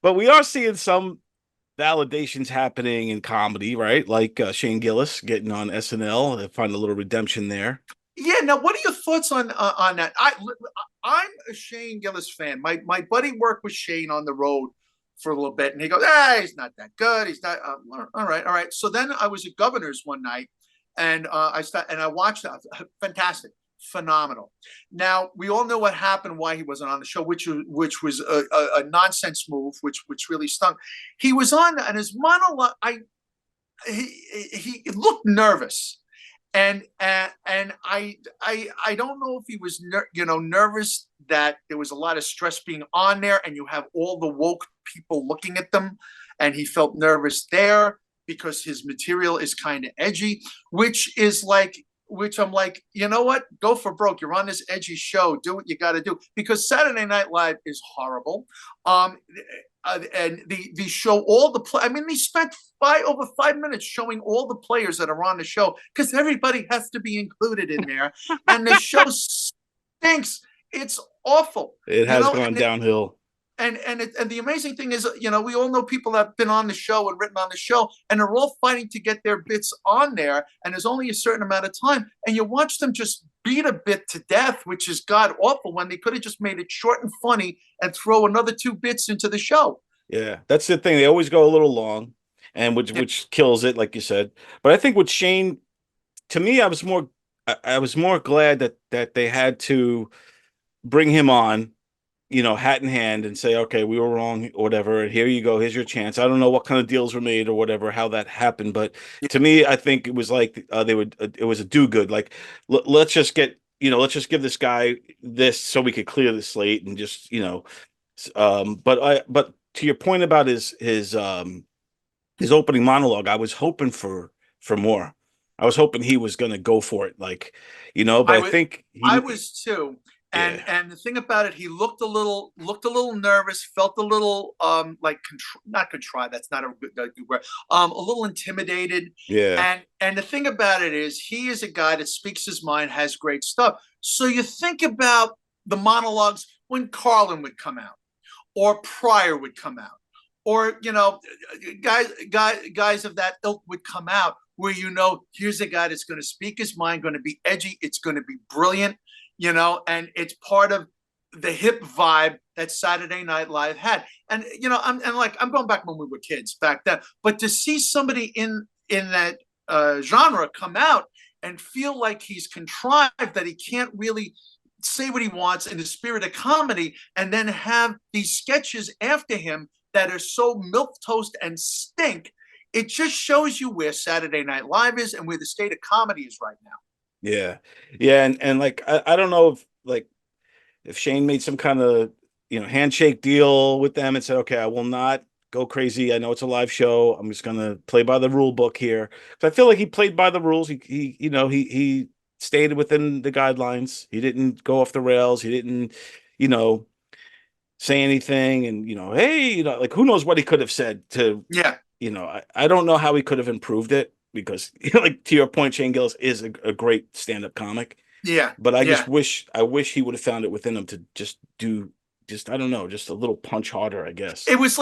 but we are seeing some validations happening in comedy, right? Like Shane Gillis getting on SNL. I find a little redemption there. Yeah. Now, what are your thoughts on that? I'm a Shane Gillis fan. My buddy worked with Shane on the road for a little bit, and he goes, "Ah, he's not that good. He's not all right, all right." So then I was at Governor's one night, and I watched that. Fantastic, phenomenal. Now we all know what happened, why he wasn't on the show, which was a nonsense move, which really stunk. He was on, and his monologue, he looked nervous, and I don't know if he was nervous that there was a lot of stress being on there, and you have all the woke people looking at them, and he felt nervous there because his material is kind of edgy, which I'm like, you know what? Go for broke. You're on this edgy show. Do what you got to do, because Saturday Night Live is horrible. Um, and the show all the play. I mean, they spent over 5 minutes showing all the players that are on the show because everybody has to be included in there, and the show stinks. It's awful, It you has know. gone downhill. And the amazing thing is, we all know people that have been on the show and written on the show, and they're all fighting to get their bits on there. And there's only a certain amount of time, and you watch them just beat a bit to death, which is god awful. When they could have just made it short and funny and throw another two bits into the show. Yeah, that's the thing. They always go a little long, and which Yeah. which kills it, like you said. But I think with Shane, to me, I was more glad that they had to bring him on, hat in hand, and say, okay, we were wrong, whatever. And here you go. Here's your chance. I don't know what kind of deals were made or whatever, how that happened, but to me, I think it was like it was a do good. Like let's just let's just give this guy this so we could clear the slate and just but to your point about his opening monologue, I was hoping for more. I was hoping he was going to go for it, like, but I I was think I he, was too. And yeah, and the thing about it, he looked a little nervous, felt a little like not contrite. That's not a good word. A little intimidated. yeah, And the thing about it is, he is a guy that speaks his mind, has great stuff. So you think about the monologues when Carlin would come out, or Pryor would come out, or guys of that ilk would come out, where here's a guy that's going to speak his mind, going to be edgy, it's going to be brilliant, and it's part of the hip vibe that Saturday Night Live had. And I'm going back when we were kids back then, but to see somebody in that genre come out and feel like he's contrived, that he can't really say what he wants in the spirit of comedy, and then have these sketches after him that are so milk toast and stink. It just shows you where Saturday Night Live is and where the state of comedy is right now. yeah, yeah, and like I don't know if Shane made some kind of handshake deal with them and said, okay, I will not go crazy. I know it's a live show. I'm just gonna play by the rule book here. So I feel like he played by the rules. He stayed within the guidelines. He didn't go off the rails. He didn't, you know, say anything. And hey, like who knows what he could have said to, Yeah, I don't know how he could have improved it because, like to your point, Shane Gillis is a great stand-up comic. yeah, But yeah. I wish he would have found it within him to just do, just I don't know, just a little punch harder, I guess. It's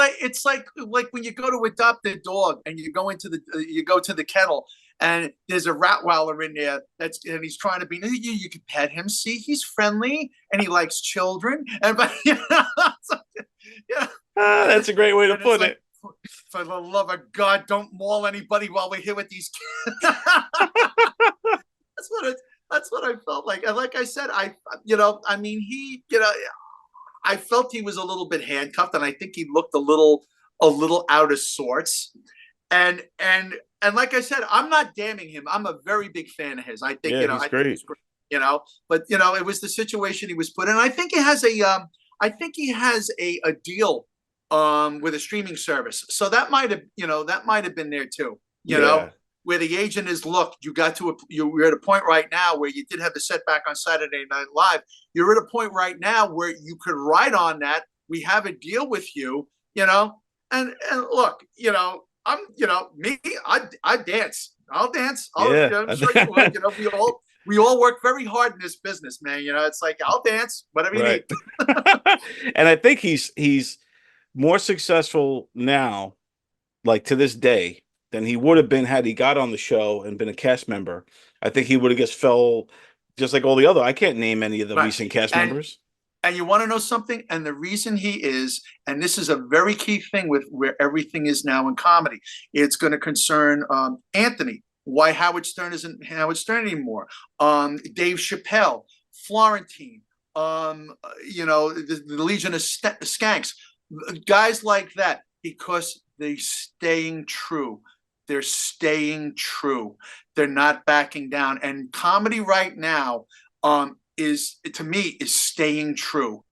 like when you go to adopt a dog and you go to the kennel, and there's a Rottweiler in there and he's trying to be. You can pet him. See, he's friendly and he likes children. And but yeah, That's a great way to and it's put like, it. for the love of God, don't maul anybody while we're here with these kids. that's what it. That's what I felt like. And like I said, I mean, I felt he was a little bit handcuffed, and I think he looked a little out of sorts. And like I said, I'm not damning him. I'm a very big fan of his. I think Yeah, he's I think great. he's great. But it was the situation he was put in. I think he has a deal with a streaming service. So that might have been there too. Yeah, Where the agent is, look, you're at a point right now where you did have the setback on Saturday Night Live. You're at a point right now where you could ride on that. We have a deal with you, and look, I'm, me, I dance. I'll dance. yeah. I'm sure you would. We all work very hard in this business, man. It's like, I'll dance, whatever you need. Right. And I think he's more successful now, like to this day, than he would have been had he got on the show and been a cast member. I think he would have just fell just like all the other. I can't name any of the Right. recent cast And members. and you want to know something? And the reason he is, and this is a very key thing with where everything is now in comedy, it's going to concern Anthony. Why Howard Stern isn't Howard Stern anymore? Dave Chappelle, Florentine, the Legion of Skanks, guys like that, because they're staying true. They're staying true. They're not backing down. And comedy right now, is to me is staying true.